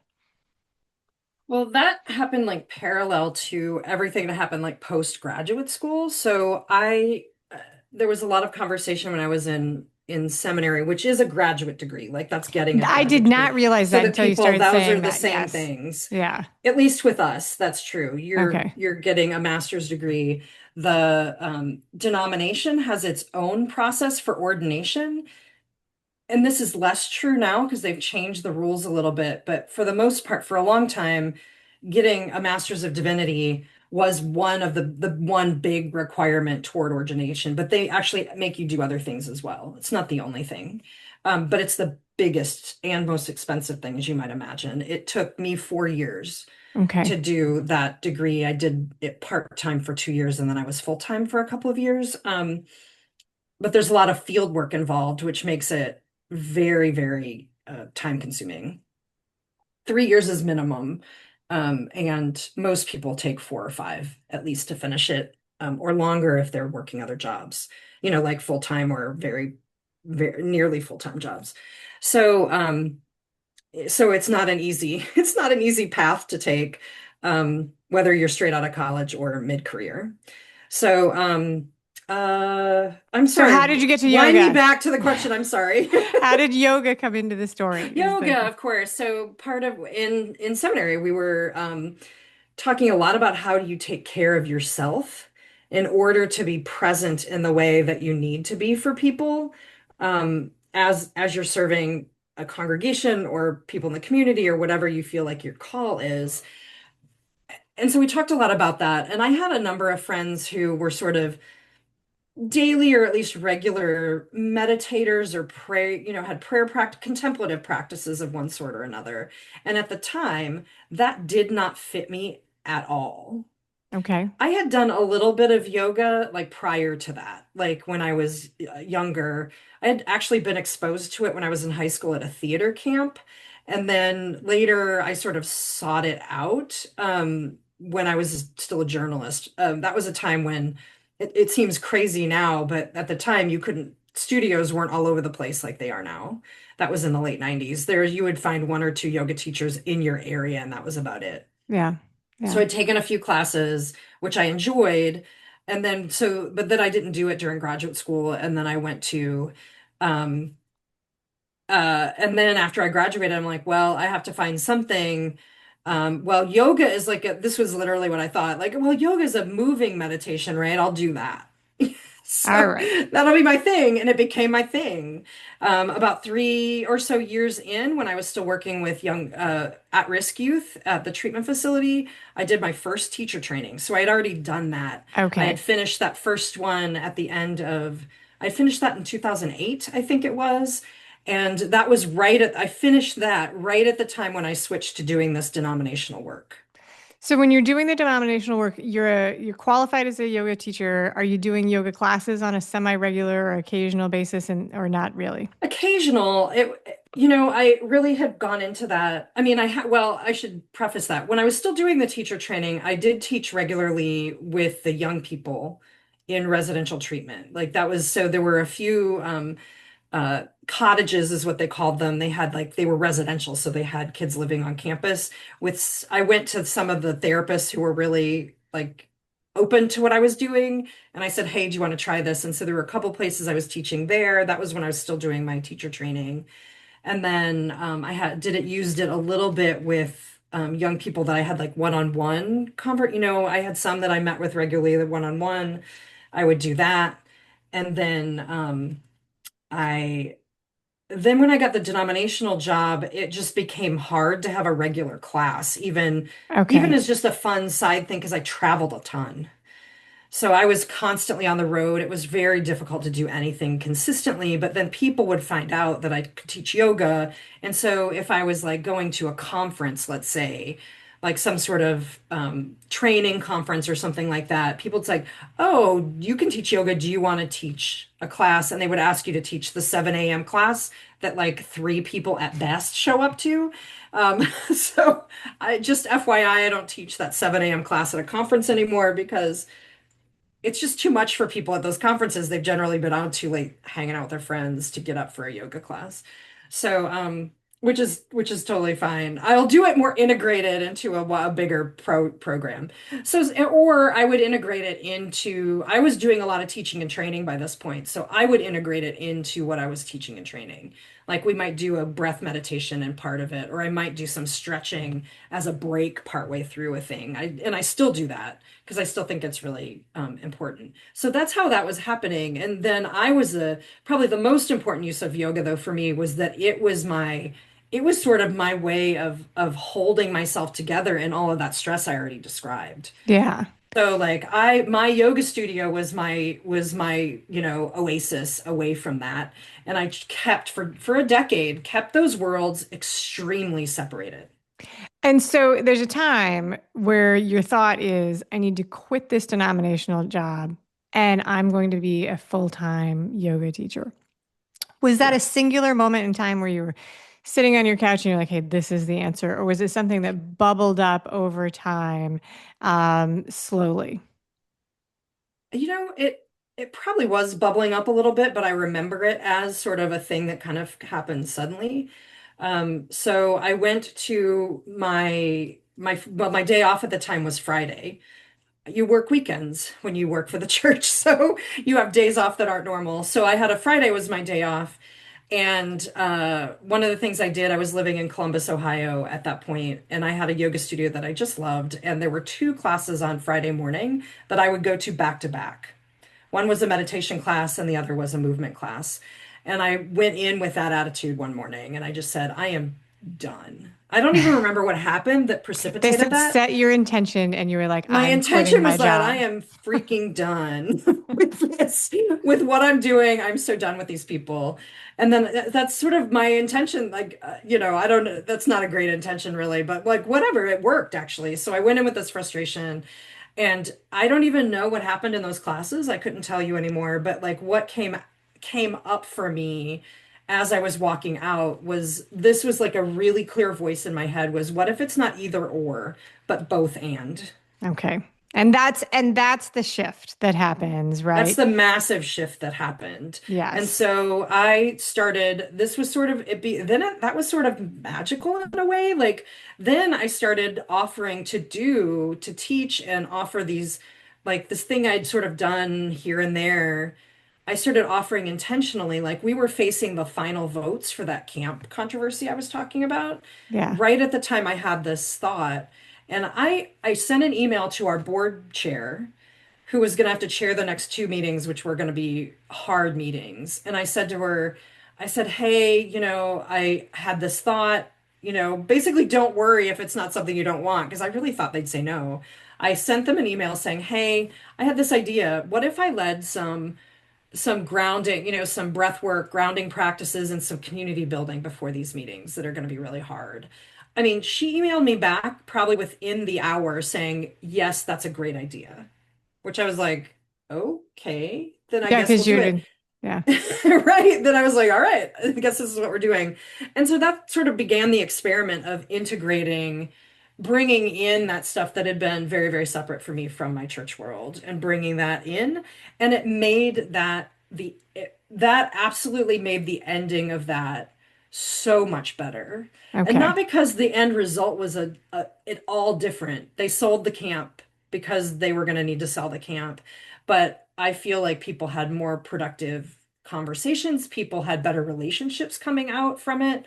Well, that happened like parallel to everything that happened like postgraduate school. There was a lot of conversation when I was in seminary, which is a graduate degree. Like that's getting a I did graduate degree. not realize So that that until you people, started those are saying the that. same Yes. things. Yeah. At least with us, that's true. You're Okay. you're getting a master's degree. The denomination has its own process for ordination. And this is less true now because they've changed the rules a little bit. But for the most part, for a long time, getting a master's of divinity was one of the one big requirement toward ordination. But they actually make you do other things as well. It's not the only thing, but it's the biggest and most expensive thing, as you might imagine. It took me 4 years Okay. to do that degree. I did it part-time for 2 years, and then I was full-time for a couple of years. But there's a lot of field work involved, which makes it very, very time consuming. 3 years is minimum. And most people take 4 or 5 at least to finish it, or longer if they're working other jobs, like full time or very, very nearly full time jobs. So, so it's not an easy path to take, whether you're straight out of college or mid-career. So, I'm So how sorry. did you get to Wind me yoga? back to the question. I'm sorry. How did yoga come into the story? Is the Yoga, of course. So part of in seminary, we were talking a lot about how do you take care of yourself in order to be present in the way that you need to be for people, as you're serving a congregation or people in the community or whatever you feel like your call is. And so we talked a lot about that. And I had a number of friends who were sort of daily or at least regular meditators or pray, had prayer practice, contemplative practices of one sort or another. And at the time, that did not fit me at all. Okay. I had done a little bit of yoga like prior to that. Like when I was younger, I had actually been exposed to it when I was in high school at a theater camp. And then later I sort of sought it out when I was still a journalist. That was a time when it seems crazy now, but at the time studios weren't all over the place like they are now. That was in the late 90s. There you would find one or two yoga teachers in your area, and that was about it. Yeah. So Yeah. I'd taken a few classes, which I enjoyed. But then I didn't do it during graduate school. And then I went to, um, and then after I graduated, I'm like, well, I have to find something. Well, yoga is this was literally what I thought. Like, well, yoga is a moving meditation, right? I'll do that. All So right. that'll be my thing. And it became my thing. About 3 or so years in, when I was still working with young, at-risk youth at the treatment facility, I did my first teacher training. So I had already done that. I had Okay. finished that first one I finished that in 2008, I think it was. And I finished that right at the time when I switched to doing this denominational work. So when you're doing the denominational work, you're qualified as a yoga teacher. Are you doing yoga classes on a semi-regular or occasional basis and or not really? Occasional, I really had gone into that. I mean, I should preface that. When I was still doing the teacher training, I did teach regularly with the young people in residential treatment. Like that was, so there were a few, cottages is what they called them. They were residential, so they had kids living on campus. I went to some of the therapists who were really like open to what I was doing, and I said, "Hey, do you want to try this?" And so there were a couple places I was teaching there. That was when I was still doing my teacher training, and then used it a little bit with young people that I had like one-on-one convert. I had some that I met with regularly, the one-on-one. I would do that, and I then when I got the denominational job, it just became hard to have a regular class, even Okay. as just a fun side thing, because I traveled a ton. So I was constantly on the road. It was very difficult to do anything consistently, but then people would find out that I could teach yoga. And so if I was like going to a conference, let's say, like some sort of training conference or something like that, people's like, "Oh, you can teach yoga. Do you want to teach a class?" And they would ask you to teach the 7 a.m. class that like three people at best show up to. So I just FYI, I don't teach that 7 a.m. class at a conference anymore because it's just too much for people at those conferences. They've generally been out too late hanging out with their friends to get up for a yoga class. So, which is totally fine. I'll do it more integrated into a bigger program. So, or I would integrate it into, I was doing a lot of teaching and training by this point. So I would integrate it into what I was teaching and training. Like we might do a breath meditation in part of it, or I might do some stretching as a break partway through a thing. And I still do that because I still think it's really important. So that's how that was happening. And then I was probably the most important use of yoga though for me was that it was sort of my way of holding myself together in all of that stress I already described. Yeah. So like my yoga studio was my, oasis away from that. And I kept for a decade, kept those worlds extremely separated. And so there's a time where your thought is, I need to quit this denominational job and I'm going to be a full-time yoga teacher. Was that a Yeah. singular moment in time where you were sitting on your couch and you're like, hey, this is the answer? Or was it something that bubbled up over time, slowly? It probably was bubbling up a little bit, but I remember it as sort of a thing that kind of happened suddenly. So I went to my day off at the time was Friday. You work weekends when you work for the church, so you have days off that aren't normal. So I had a Friday was my day off. And one of the things I did, I was living in Columbus, Ohio at that point, and I had a yoga studio that I just loved. And there were two classes on Friday morning that I would go to back to back. One was a meditation class and the other was a movement class. And I went in with that attitude one morning and I just said, I am done. I don't even remember what happened that They precipitated said that. set your intention, and you were like, My I'm quitting intention my was that I job. am freaking done with this, with what I'm doing. I'm so done with these people. And then that's sort of my intention. Like, I don't know, that's not a great intention really, but like, whatever, it worked actually. So I went in with this frustration and I don't even know what happened in those classes. I couldn't tell you anymore, but like what came up for me as I was walking out was this was like a really clear voice in my head was what if it's not either or, but both and. Okay. And that's the shift that happens, That's right? the massive shift that happened. And Yes. so I started, this was sort of, that was sort of magical in a way. Like, then I started offering to teach and offer these, like this thing I'd sort of done here and there. I started offering intentionally, like we were facing the final votes for that camp controversy I was talking about. Yeah. Right at the time I had this thought. And I sent an email to our board chair who was going to have to chair the next two meetings, which were going to be hard meetings. And I said to her, I said, hey, I had this thought, basically don't worry if it's not something you don't want, because I really thought they'd say no. I sent them an email saying, hey, I had this idea. What if I led some grounding, some breath work, grounding practices, and some community building before these meetings that are going to be really hard? I mean, she emailed me back probably within the hour saying, yes, that's a great idea, which I was like, okay, then I Yeah, guess we'll because do you're it. doing, yeah. Right. Then I was like, all right, I guess this is what we're doing. And so that sort of began the experiment of integrating, bringing in that stuff that had been very, very separate for me from my church world and bringing that in. And it made that absolutely made the ending of that so much better. And Okay. not because the end result was it all different. They sold the camp because they were going to need to sell the camp. But I feel like people had more productive conversations, people had better relationships coming out from it,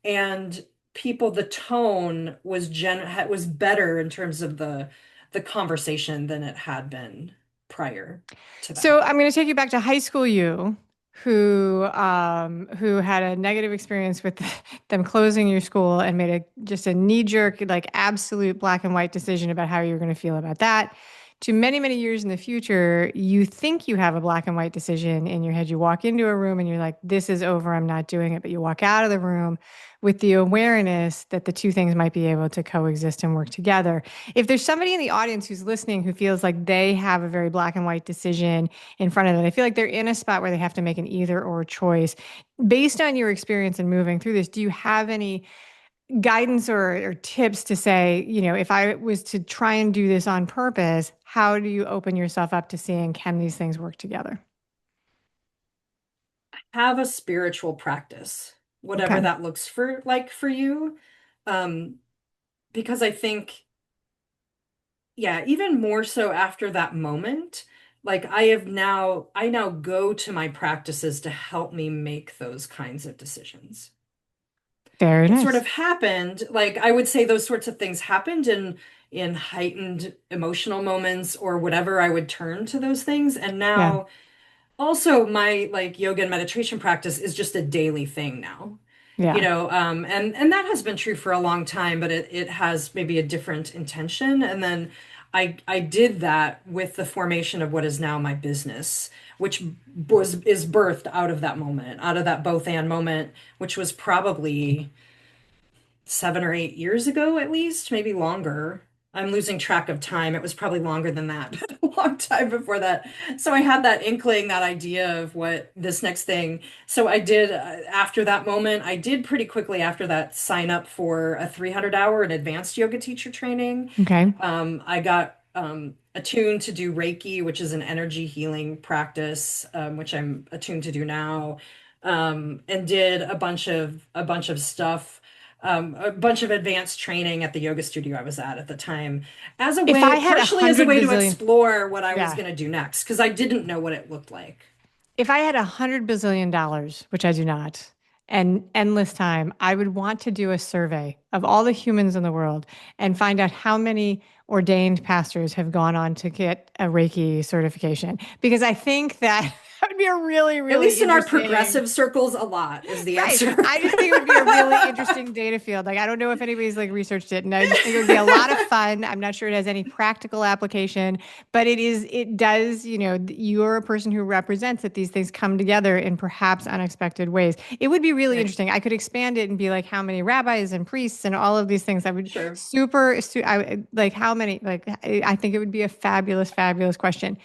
and the tone was better in terms of the conversation than it had been prior to So that. I'm going to take you back to high school you, who had a negative experience with them closing your school and made just a knee-jerk, like absolute black and white decision about how you're going to feel about that. To many, many years in the future, you think you have a black and white decision in your head. You walk into a room and you're like, this is over, I'm not doing it. But you walk out of the room with the awareness that the two things might be able to coexist and work together. If there's somebody in the audience who's listening who feels like they have a very black and white decision in front of them, they feel like they're in a spot where they have to make an either or choice. Based on your experience in moving through this, do you have any guidance or tips to say, if I was to try and do this on purpose, how do you open yourself up to seeing can these things work together? Have a spiritual practice, whatever Okay. that looks for like for you. Um, because I think, yeah, even more so after that moment, like I now go to my practices to help me make those kinds of decisions. Very It sort nice. of happened, like I would say those sorts of things happened in heightened emotional moments or whatever, I would turn to those things. And Yeah. now also my like yoga and meditation practice is just a daily thing now. Yeah. And that has been true for a long time, but it has maybe a different intention. And then I did that with the formation of what is now my business, which is birthed out of that moment, out of that both and moment, which was probably 7 or 8 years ago, at least, maybe longer. I'm losing track of time. It was probably longer than that, but a long time before that. So I had that inkling, that idea of what this next thing. So I did, after that moment, I did pretty quickly after that sign up for a 300-hour and advanced yoga teacher training. Okay. I got attuned to do Reiki, which is an energy healing practice, which I'm attuned to do now, and did a bunch of stuff, a bunch of advanced training at the yoga studio I was at the time, as a If I way, had a partially as a hundred way to bazillion, explore what I was yeah. going to do next, because I didn't know what it looked like. If I had $100 bazillion, which I do not, and endless time, I would want to do a survey of all the humans in the world and find out how many ordained pastors have gone on to get a Reiki certification. Because I think that that would be a really, At really least in our interesting. progressive circles, a lot is the Right. answer. I just think it would be a really interesting data field. Like, I don't know if anybody's like researched it, and I just think it would be a lot of fun. I'm not sure it has any practical application, but it does, you're a person who represents that these things come together in perhaps unexpected ways. It would be really Right. interesting. I could expand it and be like, how many rabbis and priests and all of these things. I would Sure. like how many, like, I think it would be a fabulous, fabulous question.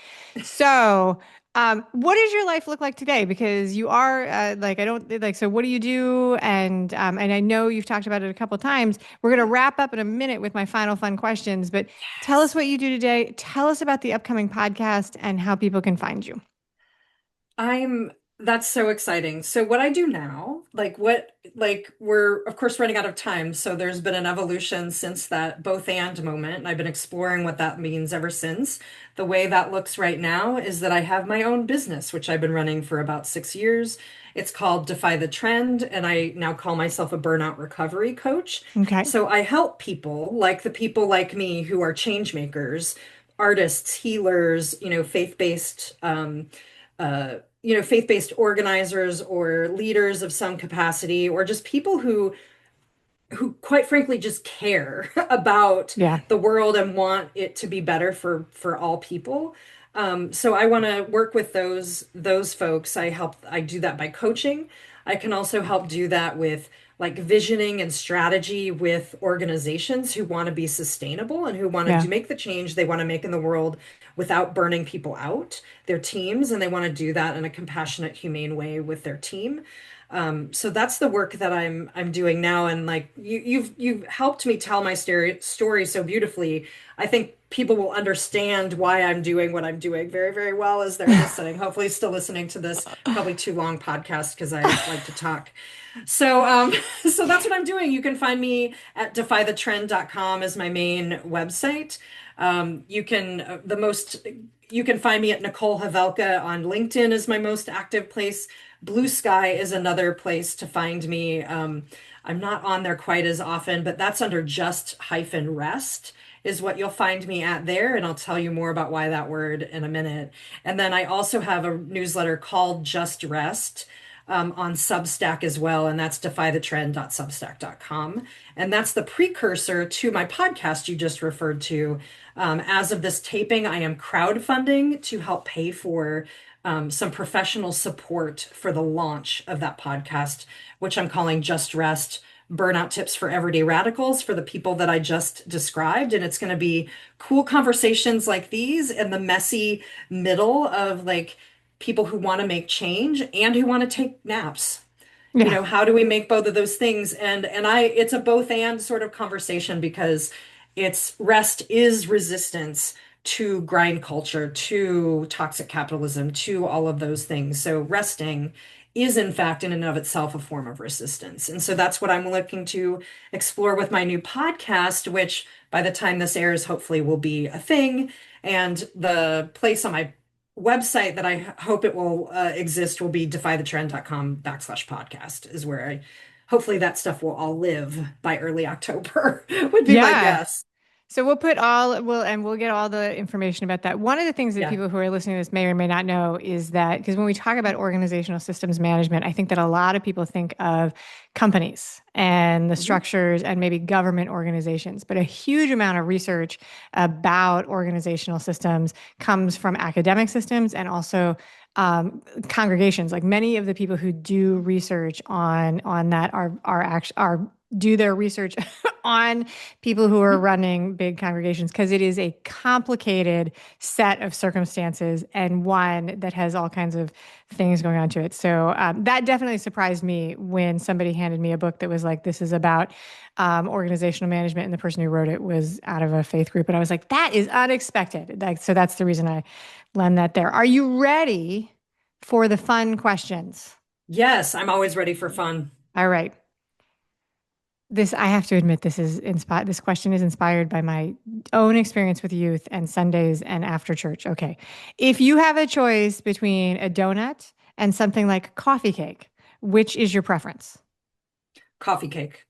So, what does your life look like today? Because you are like I don't like. So, what do you do? And I know you've talked about it a couple of times. We're going to Yeah. wrap up in a minute with my final fun questions. But tell us Yes. what you do today. Tell us about the upcoming podcast and how people can find you. I'm that's so exciting. So what I do now, we're of course running out of time, so there's been an evolution since that both and moment, and I've been exploring what that means ever since. The way that looks right now is that I have my own business, which I've been running for about 6 years. It's called Defy the Trend, and I now call myself a burnout recovery coach. Okay. So I help people like the people like me who are change makers, artists, healers, faith-based organizers or leaders of some capacity, or just people who quite frankly just care about Yeah. the world and want it to be better for all people. So I want to work with those folks. I do that by coaching. I can also help do that with like visioning and strategy with organizations who want to be sustainable and who want to Yeah. do make the change they want to make in the world without burning people out, their teams, and they want to do that in a compassionate, humane way with their team. So that's the work that I'm doing now, and like you've helped me tell my story so beautifully. I think people will understand why I'm doing what I'm doing very, very well as they're listening. Hopefully, still listening to this probably too long podcast because I like to talk. So, so that's what I'm doing. You can find me at defythetrend.com as my main website. You can find me at Nicole Havelka on LinkedIn is my most active place. Blue Sky is another place to find me. I'm not on there quite as often, but that's under just-rest is what you'll find me at there. And I'll tell you more about why that word in a minute. And then I also have a newsletter called Just Rest on Substack as well, and that's defythetrend.substack.com. And that's the precursor to my podcast you just referred to. As of this taping, I am crowdfunding to help pay for some professional support for the launch of that podcast, which I'm calling Just Rest. Burnout tips for everyday radicals for the people that I just described. And it's going to be cool conversations like these in the messy middle of like people who want to make change and who want to take naps. Yeah. How do we make both of those things? And it's a both and sort of conversation because it's rest is resistance to grind culture, to toxic capitalism, to all of those things. So resting is in fact in and of itself a form of resistance. And so that's what I'm looking to explore with my new podcast, which by the time this airs, hopefully will be a thing. And the place on my website that I hope it will exist will be defythetrend.com/podcast is where I hopefully that stuff will all live by early October would be my Yeah. guess. So we'll get all the information about that. One of the things that Yeah. people who are listening to this may or may not know is that because when we talk about organizational systems management, I think that a lot of people think of companies and the Mhm. structures and maybe government organizations, but a huge amount of research about organizational systems comes from academic systems and also congregations. Like many of the people who do research on that are do their research on people who are running big congregations because it is a complicated set of circumstances and one that has all kinds of things going on to it. So that definitely surprised me when somebody handed me a book that was like, this is about organizational management, and the person who wrote it was out of a faith group. And I was like, that is unexpected. Like, so that's the reason I lend that there. Are you ready for the fun questions? Yes, I'm always ready for fun. All right. This, I have to admit, this is inspired. This question is inspired by my own experience with youth and Sundays and after church. Okay. If you have a choice between a donut and something like coffee cake, which is your preference? Coffee cake.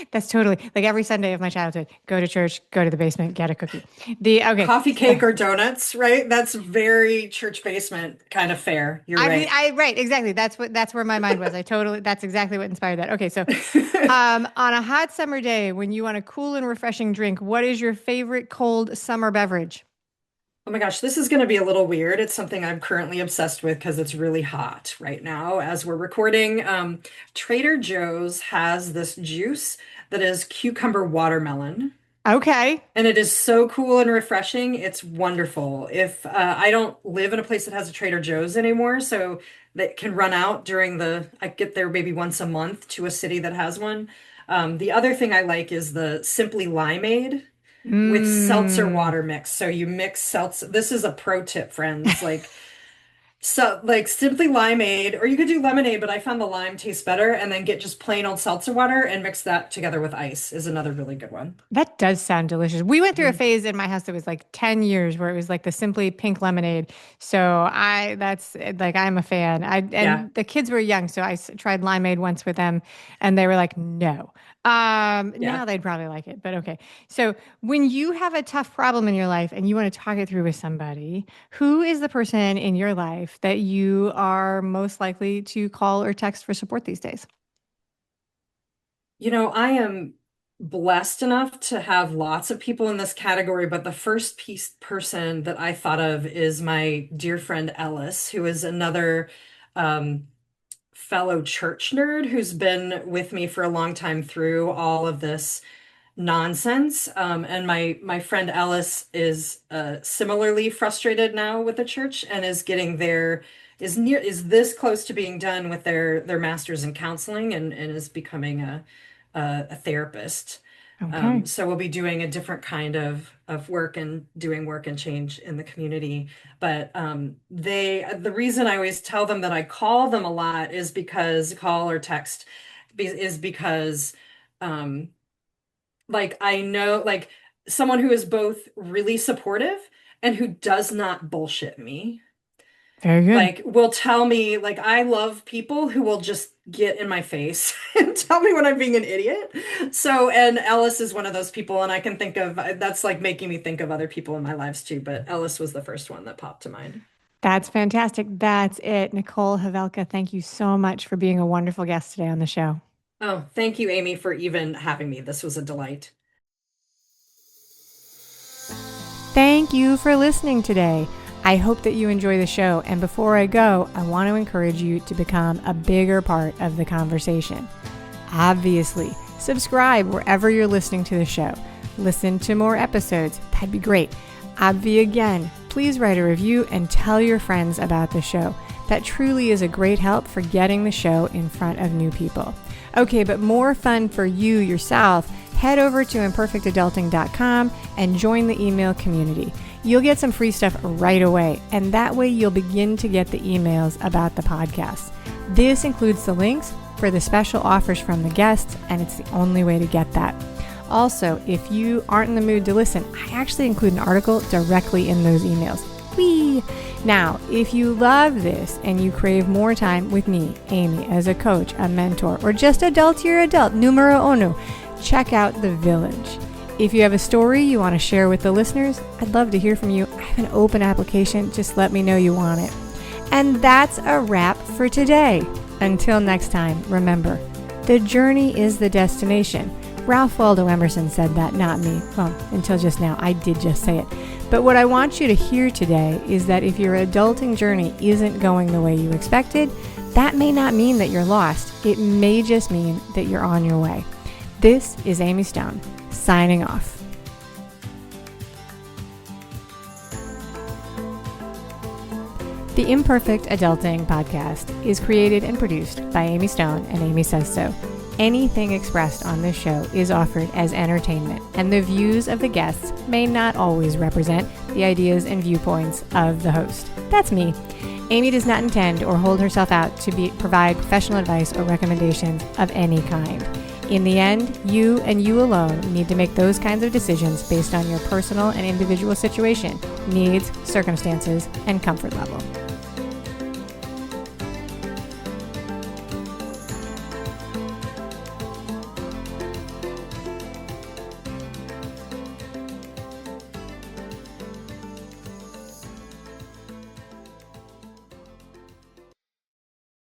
That's totally like every Sunday of my childhood. Go to church, go to the basement, get a cookie. The okay. Coffee cake or donuts, right? That's very church basement kind of fare. You're I mean, right. right, exactly. That's where my mind was. That's exactly what inspired that. Okay, so on a hot summer day when you want a cool and refreshing drink, what is your favorite cold summer beverage? Oh my gosh, this is going to be a little weird. It's something I'm currently obsessed with because it's really hot right now as we're recording. Trader Joe's has this juice that is cucumber watermelon, Okay. and it is so cool and refreshing. It's wonderful. If I don't live in a place that has a Trader Joe's anymore, so that can run out I get there maybe once a month to a city that has one. The other thing I like is the Simply Limeade with seltzer Mmm. water mix. So you mix seltzer. This is a pro tip, friends. Like simply limeade, or you could do lemonade, but I found the lime tastes better, and then get just plain old seltzer water and mix that together with ice is another really good one. That does sound delicious. We went through a Mm. phase in my house that was like 10 years where it was like the simply pink lemonade. So that's like, I'm a fan. Yeah. And the kids were young. So tried limeade once with them and they were like, no. Yeah. Now they'd probably like it, but okay. So when you have a tough problem in your life and you want to talk it through with somebody, who is the person in your life that you are most likely to call or text for support these days? I am blessed enough to have lots of people in this category, but the first person that I thought of is my dear friend Ellis, who is another um, fellow church nerd who's been with me for a long time through all of this nonsense. And my friend Ellis is similarly frustrated now with the church and is getting is this close to being done with their master's in counseling and is becoming a therapist. Okay. So we'll be doing a different kind of work and doing work and change in the community. But the reason I always tell them that I call them a lot is because call or text is because um, like I know like someone who is both really supportive and who does not bullshit me. Very good. Like will tell me like I love people who will just get in my face and tell me when I'm being an idiot. So and Ellis is one of those people and I can think of that's like making me think of other people in my lives too, but Ellis was the first one that popped to mind. That's fantastic. That's it. Nicole Havelka, thank you so much for being a wonderful guest today on the show. Oh, thank you, Amy, for even having me. This was a delight. Thank you for listening today. I hope that you enjoy the show. And before I go, I want to encourage you to become a bigger part of the conversation. Obviously, subscribe wherever you're listening to the show. Listen to more episodes. That'd be great. Again, please write a review and tell your friends about the show. That truly is a great help for getting the show in front of new people. Okay, but more fun for you yourself, head over to imperfectadulting.com and join the email community. You'll get some free stuff right away, and that way you'll begin to get the emails about the podcast. This includes the links for the special offers from the guests, and it's the only way to get that. Also, if you aren't in the mood to listen, I actually include an article directly in those emails. Whee! Now, if you love this and you crave more time with me, Amy, as a coach, a mentor, or just adultier adult, numero uno, check out The Village. If you have a story you want to share with the listeners, I'd love to hear from you. I have an open application. Just let me know you want it. And that's a wrap for today. Until next time, remember, the journey is the destination. Ralph Waldo Emerson said that, not me. Well, until just now, I did just say it. But what I want you to hear today is that if your adulting journey isn't going the way you expected, that may not mean that you're lost. It may just mean that you're on your way. This is Amy Stone, signing off. The Imperfect Adulting podcast is created and produced by Amy Stone and Amy Says So. Anything expressed on this show is offered as entertainment, and the views of the guests may not always represent the ideas and viewpoints of the host. That's me. Amy does not intend or hold herself out to provide professional advice or recommendations of any kind. In the end, you and you alone need to make those kinds of decisions based on your personal and individual situation, needs, circumstances, and comfort level.